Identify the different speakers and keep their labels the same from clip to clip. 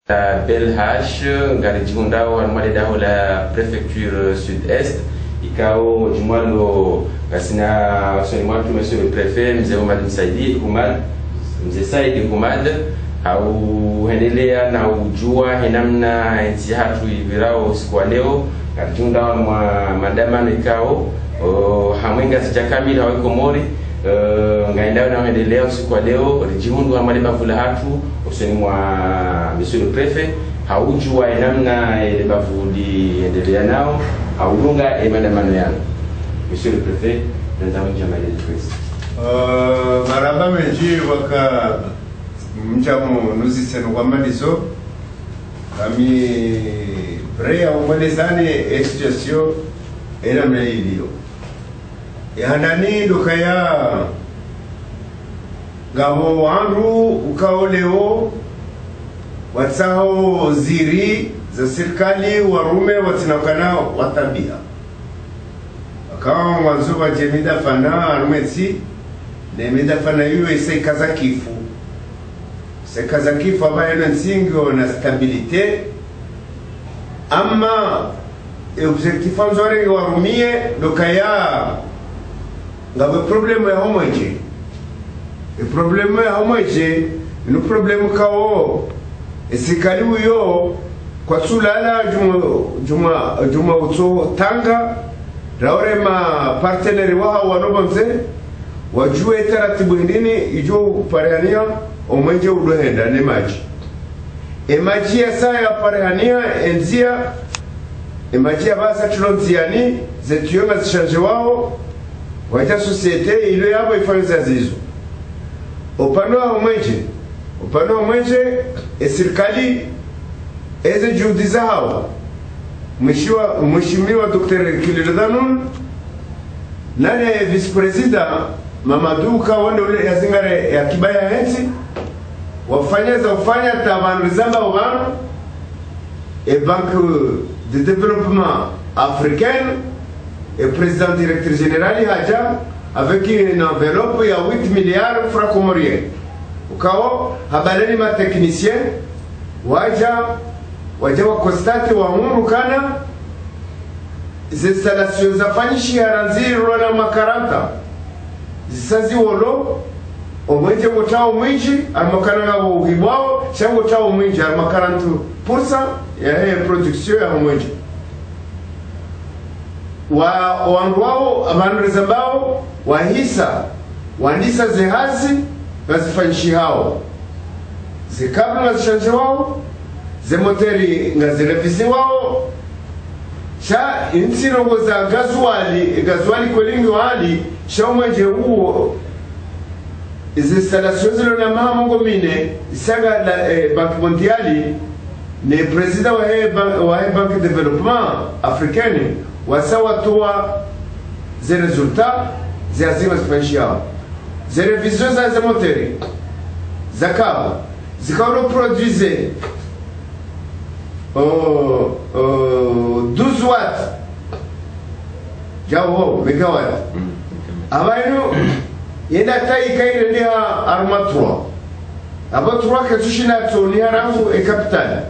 Speaker 1: Belhache ngari jihundao anmwale daho la préfecture sud-est ikao jumalo kasina wasoni mwatu monsieur le préfet mzee Humad mzee Saidi Humad au hendelea na ujua henamna nchi hatu ivirao siku leo ngari jihundao mandamano ikao hamwenga sijakamili hawiko mori ngaendao na hendelea usiku leo rijihundu anmwale bavula hatu usoni mwa monsieur le préfet haujua namna ile bavuli endelea nao haulunga maandamano yao. Monsieur le préfet ndio jamani twist
Speaker 2: maraba menji waka mjamu nuziseno kwa malizo kami brea umalizane situation ela mleilio yanani dukaya ngabo wangu ukaoleo watsao ziri za serikali warume watinakana watabia akawa mwanzo wa jemida fana arumeti nemida fana yuwe ise kaza kifu ambayo nsingo na stabilite ama objectif anzore warumie dokaya ngabo problème ya homoje problème ya homoje no problème kao esikali uyo kwa sulala juma utso tanga raore ma partenaire wao wanobamze wajue taratibu ndini ijo parehania omenje udohenda ne maji ya saa ya parehania enzia maji ya basa tulonziani zetuyonga zishanje wao waita societe ilo yabo ifanyiza zizo upande wa mwenje serikali eze juhudi zao mheshimiwa Dr. Kilidanun nani vice president Mamadou Kawande ule yazingare ya kibaya henti ufanya tabanu zamba ubano banque de développement africaine et président directeur général Hadja avec une enveloppe ya 8 milliards francs comoriens ukao habaleni ma technicien waja wa constate wa huru kana installation za fanyishi haranziro na makaranta zisazi wolo omwenje gotao mwinji almakana na uhibwao shango tao mwinji almakarantu pursa ya production ya omwenje wandu wao abantu zambao wandisa zehazi ngazifanyishi hao zikabla ngazishanje wao zemoteri ngazirevisi wao sha insirongo za gazuali kwelingi wali sha umwenje huo izi installation zilo na mahamongo mine isaga la Banque Mondiale ne president wa Banque de Développement Africaine wasawa toa ze resultat ze azima special ze revision za zemoteri zakaba zikauro produire 12 watts jawo megawatt abayno yenda tai kaire ni arma 3 aba 3 que tushina toni harangu e capital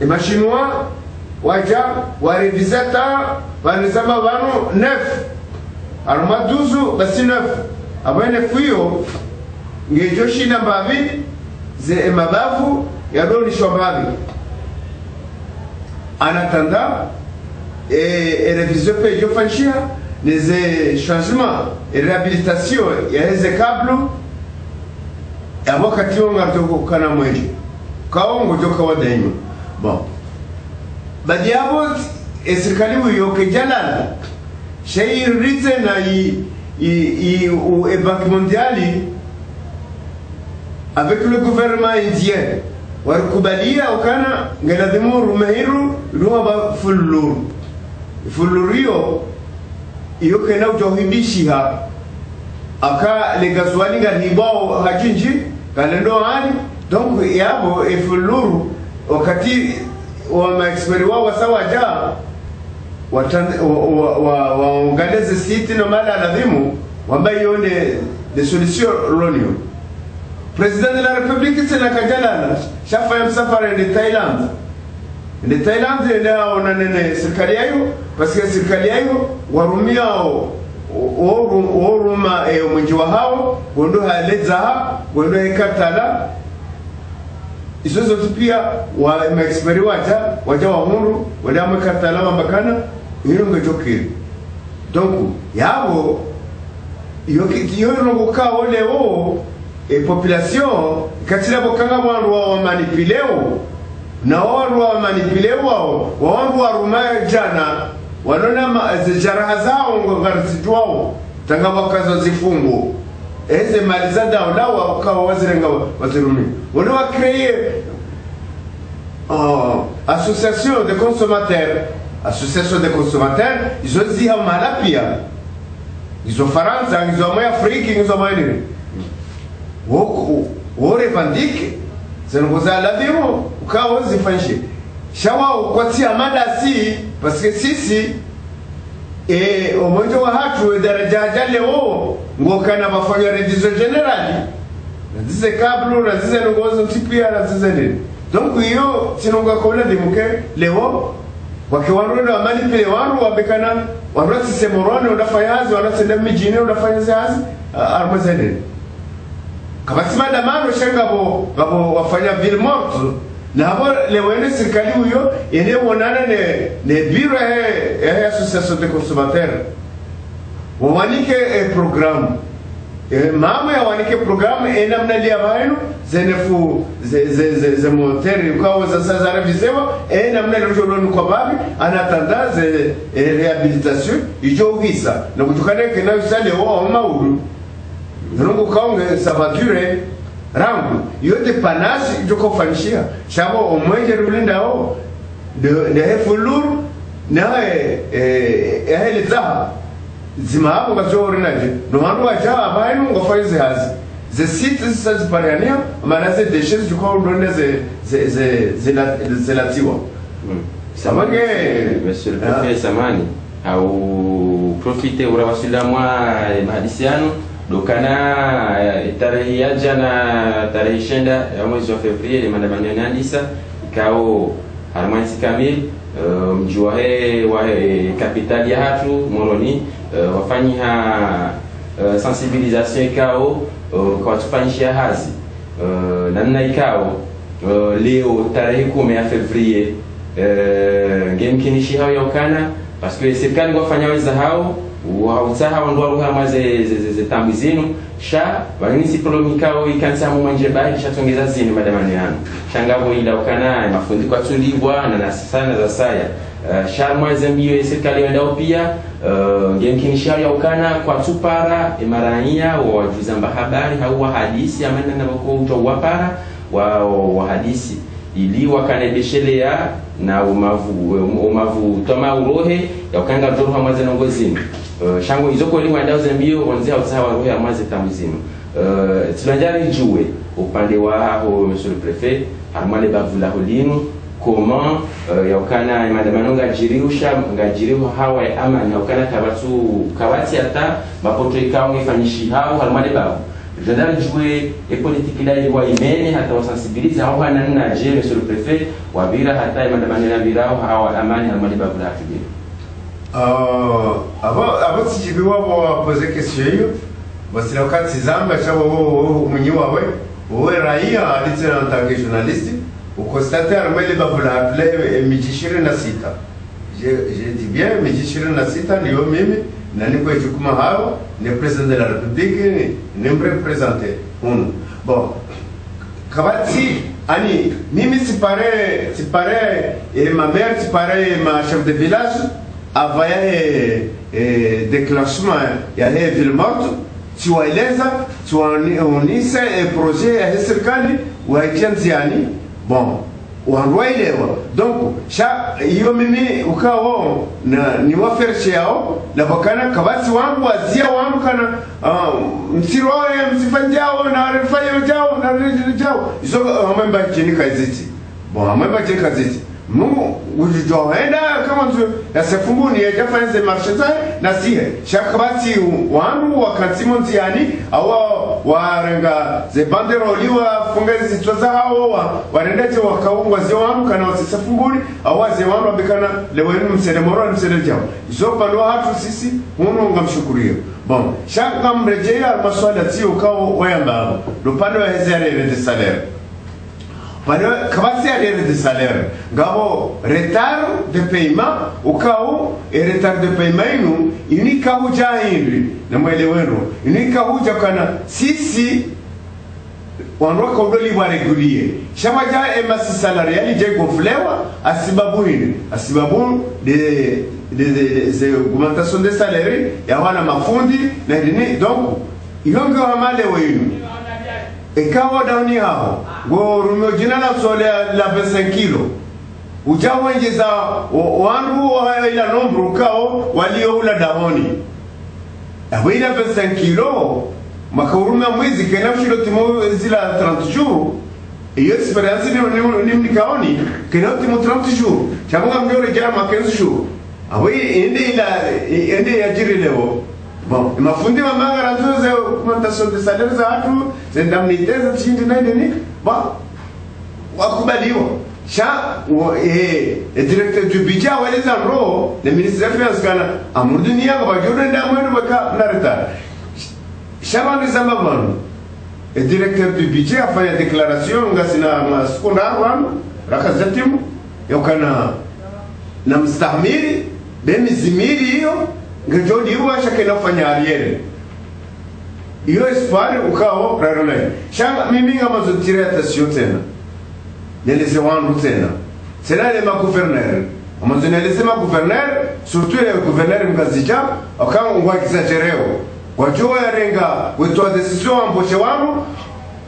Speaker 2: e machinwa waja warevisata wanasema bano 9 arma 12 basi 9 abayne fuyo ngejoshi namba 2 ze mabavu yadoni shombavi anatanda révision pe yo fanchia les changements et réhabilitation ya hizo kablo wakati ngarto kana mwenje kaongo joka wadenyo bon badiabo serikali yo ke jalala shay ritze na i Banque Mondiale avec le gouvernement indien warkubalia ukana ngeladimu rumehiru ruwa fulurio iyo kena ujohibishiha aka legazwali ngaribao hajinji kalendo hali donc yabo efuluru wakati wa maexperi wao wasawaja waunganeze siti no mala aladhimu wamba yone de solution lonio Président de la République c'est la kajalala shafa msafara de Thailand. De Thailand ndio onanene serikali yao parce que serikali yao warumia oruma mwenji wa hao gondo haleza gondo ekatala izo zote pia wa experi waja wa huru wale amekatala mambakana hilo ngejokiri donc yabo iyo ngoka ole population katila bokanga wandu wa manipuleo na wandu wa manipuleo wandu wa ruma jana wanona jaraha zao ngarizitwao tanga wakazo zifungo eze maliza dao lawa kwa wazirenga wazirumi wano wa créer association de consommateurs ils ont dit malapia ils ont faransa ils ont moya afrique ils ont moya nini wo revendique c'est nous ça la démo ukawa zifanyishe shawa kwatia madasi parce que sisi umoja wa hatu daraja leo ngokana bafanya rédition générale ndize kablo na ndize ngozo tipia na ndize nini donc hiyo sinonga kola demuke leo wakiwarundo amanipele waru wabekana warati semorone unafanyazi wanatenda mijini unafanyazi armazene kabasima damano shangabo wafanya ville morte na hapo leo ene serikali huyo ene wonana ne bureau association de consommateurs wanike programme mama ya wanike programme ena mnalia baino zenefu ze moteri kwa za revisewa ena mnalia joloni kwa babi anatanda ze rehabilitation ijo visa na kutukane kena usale wa maulu nungu kaunge sabature rangu yote panasi joko fanishia shabo omweje rulinda de hefuluru na hele zaha zima hapo gazori naje no wandu wacha abainu ngofaize hazi ze sites zazipariania manaze déchets joko ndonde ze latiwa
Speaker 1: samange monsieur le préfet samani au profiter urawasila mwa mahadisiano dokana tarehe ya jana tarehe shenda ya mwezi wa Februari le maandamano yanaanza ikao harmanisi kamili mji wa kapitali ya hatu Moroni wafanyia sensibilisation ikao kwa tufanyishia hazi namna ikao leo tarehe 10 ya Februari ngemkinishi hao yokana parce que serikali ngofanya weza hao wautaha wandu wa maze tambu zinu sha wanisi prolomikao ikansa mwanje baki shatongeza zinu madamani yanu shangabo ila ukana mafundi kwa tulibwa na sana za saya sha mwaze mbio serikali wenda pia ngemkinisha ya ukana kwa tupara emarania wa juzamba habari au hadisi amana na bako utowapara wa hadisi ili wakanebeshelea na umavu toma urohe ya ukanga doro hamaze nongozini shango izoko liwa ndao zembio wanzia usawa rohe hamaze tamuzima tulanjari juwe upande wa ho monsieur le préfet harmale bavula holinu comment ya ukana madamano ngajiriwa hawa ama na ukana kawati hata mapoto ikao ngifanyishi hao harmale bavu Jadal jouer et politique là il voit imene hata wasensibiliser au hana na je monsieur le préfet wa bira hata madamani na bira au amani amali babula atubiri
Speaker 2: avant si je dois poser question parce que wakati zamba chabo mwenye wawe raia alite en tant que journaliste au constater amali babula appelé mijishire na sita je dis bien mijishire na sita ndio mimi na niko chukuma hao le président de la République ne me représenter bon kabati ani mimi si pare et ma mère si pare ma chef de village avait déclenchement ya ville morte tu waeleza tu onise projet ya serikali wa kianziani bon wanwailewa donc hiyo mimi ukao na ni wafershe yao na bakana kabasi wangu wazia wangu kana msiroe msifanjao na refanya jao na rejao izo amemba chini kaziti bon amemba chini kaziti mu ujijohenda kama nzo yasefumbuni ya jafanze marshaza na sihe shakabati wandu wakatimo ntiani awa warenga ze banderoli wa fungezi zitwaza hao warendete wakaungwa ze wandu kana wasefumbuni awa ze wandu wabekana lewenu msede moro msede jao isopa ndo hatu sisi hunu ngamshukurio bon shaka mrejea maswala tio kao wayamba ndo pande wa hezere de salaire Kabasi a de salaire. Gabo retard de paiement au cas et retard de paiement ini kahu jahinri na mweleweno ini kahu jakana sisi wanroka udoli wa regulier shama ja emasi salariali je gonflewa asibabu hini asibabu des augmentations de salaire ya wana mafundi na dini donc ilongo hamale wenu ekawa dauni hao go rumio jina na sole la 25 kilo ujawa njeza wangu ila nombro kao walio ula daoni awina 25 kilo makuruma mwezi kena mshilo timo zila 30 jours iyo experience ni mnikaoni kena timo 30 jours chamunga mjore jana ma 15 jours awi ende ya jiri leo. Bon, mafundi wa mangara zoze augmentation de salaire za watu, za indemnité za chini na nini? Ba wakubaliwa. Directeur du budget wale za ro, le ministre des finances kana amurduni yango bajurde nda mwenu baka na retard. Shaba nizamba bano. Le directeur du budget a fait une déclaration ngasina maskona wan rakazatimu yokana na mstahimili bemizimili hiyo ngejodi huwa shakena fanya ariere iyo espoir ukao rarone shanga mimi ngama zotire attention tena neleze wandu tena c'est le ma gouverneur amazo neleze ma gouverneur surtout le gouverneur mgazija akanga ngwa exagereo wajua yarenga wetwa decision amboche wangu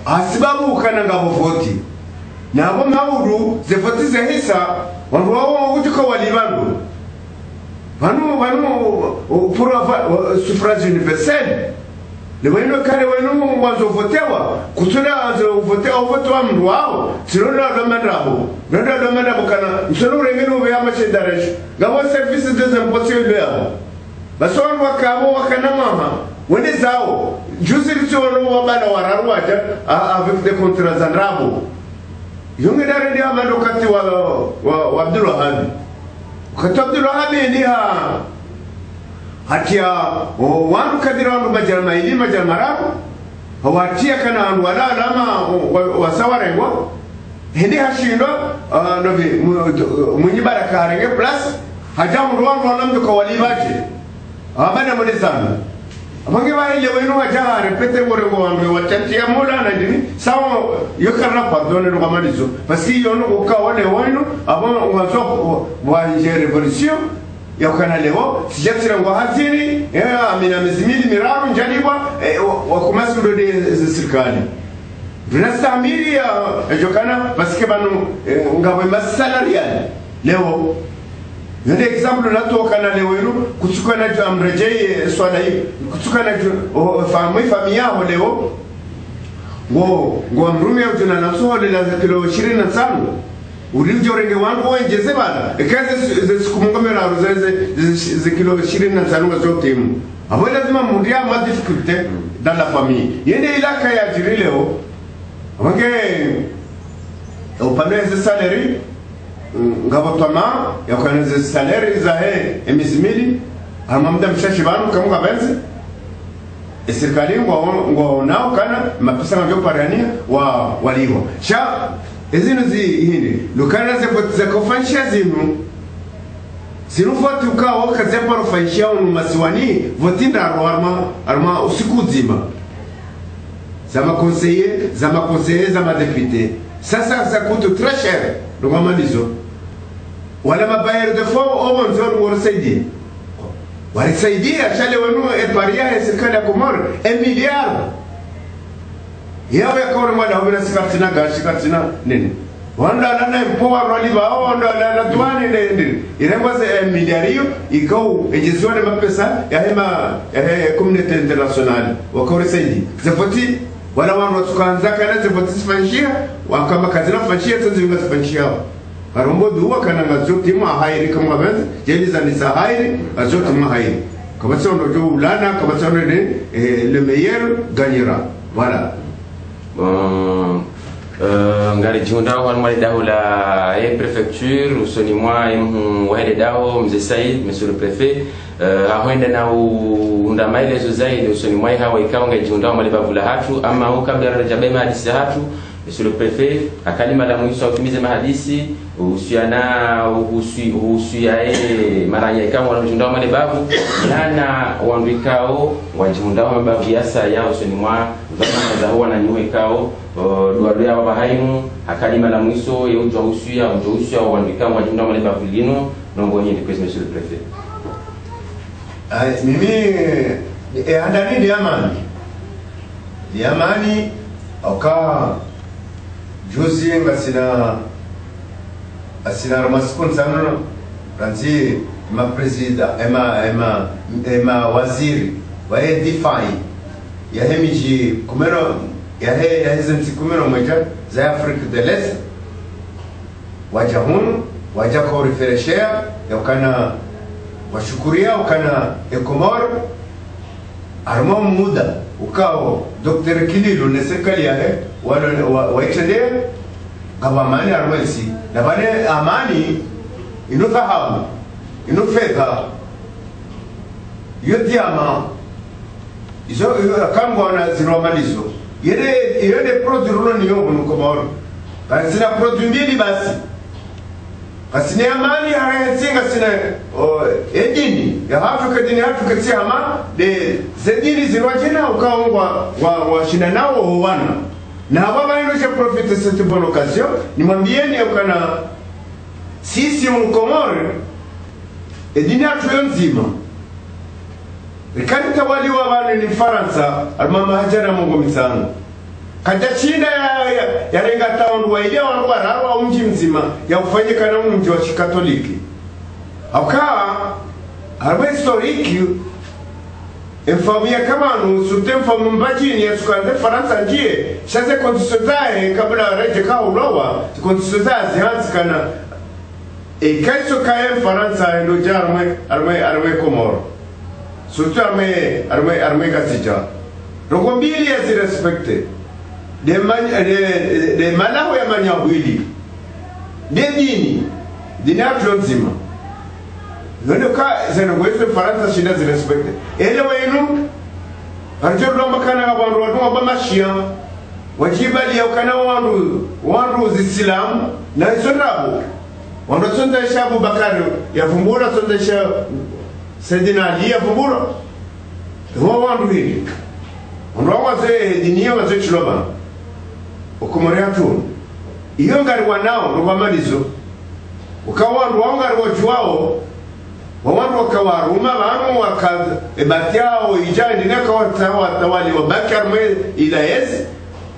Speaker 2: asibabu ukana ngabo voti nabo mawuru ze voti ze hisa wandu wao utuko walibandu pour avoir suffrage universel. Le weno kare wenu wazo votewa kutuna wazo votewa votewa mruao sino na domandabo ndio domandabo kana nsolo rengeno we amache daresh gabo service des impôts leo basoro wakabo wakana mama wende zao juzi litoro wabana wararuaja avec des contrats zanrabo yonge dare ndio amando kati wa Abdul Wahab Abdul Wahab ni hatia wanu kadira wanu majalmaili majalmarabu hawatia kana wanu wala alama wasawarengwa hindi hashindo mwenye baraka harenge plus hajamu wanu walamdu kwa walibaji abana mwene sana abange wa ile wenu haja repete worengo wanu wachatia mola na ndini sawa yokarna pardonne no kamalizo parce que yono ukawale wenu abon wazo wa revolution yakana leo sijatira ngo hazini amina mizimili miraru njaniwa wakumasi ndode serikali tunastamili yokana parce que banu ngabo masalarial leo ndio example la tokana leo yenu kuchukana jo amrejee swala hii kuchukana jo familia yao leo ngo amrume utuna na swala la kilo 25 ulijo renge wangu wenjeze bana ekaze zikumungamera ze kilo 25 zote mu abo lazima mundia ma difficulté dans la famille yende ilaka ya jiri leo wange upande za salary ngabatama yakana za salary za emizimili amamda mshashi banu kamunga benze serikali ngo nao kana mapesa ngyo parania waliwa sha ezino zihindi lukana ze kofanyisha zinu sinu voti ukawa kaze paro fanyisha unu masiwani votinda arma usiku zima zama conseiller zama député ça coûte très cher le gamalizo wala mabayer de fonds au monzor worisaidi achale wenu eparia serikali ya Komoro 1 milliard yawe kore mwana hobina sikatina gashikatina nini wanda nana empower roliba wanda la tuane nende irengwaze miliario ikau ejizione mapesa ya hema community international wakore saidi zafoti wala wanu tukaanza kana zafoti sifanyia wakama kazina fanyia tanzi vinga sifanyia karombo duwa kana ngazoti ma hairi kama benzi jeli za ni hairi azoti ma hairi kama ça on do ulana kama ça le meilleur gagnera voilà
Speaker 1: bon ngari junda wan mali dahula e préfecture usoni mwa wahede daho mzee Said monsieur le préfet ahoenda na unda maelezo zaidi usoni mwa hawa ikawa ngajunda mali bavula hatu ama kabla rajabema hadisi hatu monsieur le préfet akalima la mwisho utimize mahadisi uhusiana maranya ikawa wanajunda mali bavu nana wandikao wajunda mabavu yasa yao usoni mwa vama za huwa na nyuwe kao duadu ya wabahaimu akalima la mwisho ya ujuhusia wandika wajunda mali bavulino nongo nye dikwe monsieur le préfet
Speaker 2: mimi andani ni amani oka jozi asina ramaskun sanono ranzi ma presida ema waziri wa difai ya hemiji kumero ya hizi kumero moja za Afrika de l'Est wajahun wajako refreshia ya kana washukuria ukana ekomor armo muda ukao Dr. Kililu na serikali yake waitende gavamani arwesi na bane amani inofahamu inofeka yotiama izo kangwa na ziromalizo yede produit rulo ni yongo nukomoro kasi na produit mbili basi kasi ni amani harayensinga sina edini ya Afrika dini Afrika tsihama de zedini zirwajina ukaongwa wa shina nao huwana na baba ino je profite cette bonne occasion nimwambieni ukana sisi mkomoro edini atu nzima Rikani tawali wa wale ni Faransa almama hajara mungu misano kaja China ya renga taondu wa idea wa rawa mji mzima ya ufanyika na mji wa Katoliki haukaa harba historiki infamia kama nusute mfamu mbajini ya sukande Faransa njie shaze kontisozae kabla reje kaa ulowa kontisozae zihansi kana kaiso kaya Faransa endo ja arme Komoro surtout armée Gassija. Donc mbili ya si respecte de malawi ya manyawili de dini ajonzima ndio ka zena wewe Faransa shida zi respecte ele wenu arjo lomba kana abantu watu bamashia wajibali ya kana wandu zisilamu na isonabo wando sonda shabu bakari ya vumbura sonda shabu Sedina Ali afumbura wandu hili waze dinia waze chiloba ukumore hatu iyo ngari wanao rwamalizo ukawandu wangari wajuao wawandu wakawaruma banu wakabatiao ijani nakawatawali wabaki arme ilaezi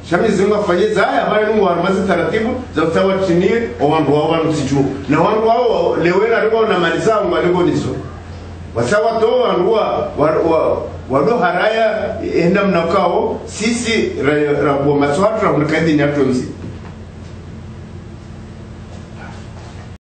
Speaker 2: shamizi mwafanyeza haya bali nungu warumazi taratibu za utawa chini wawandu wao siju na wandu wao lewena riwa na malizao mwaligo nizo wasawa to wado haraya enda mnakao sisi rabu maswatu na mnakaidi nyatonzi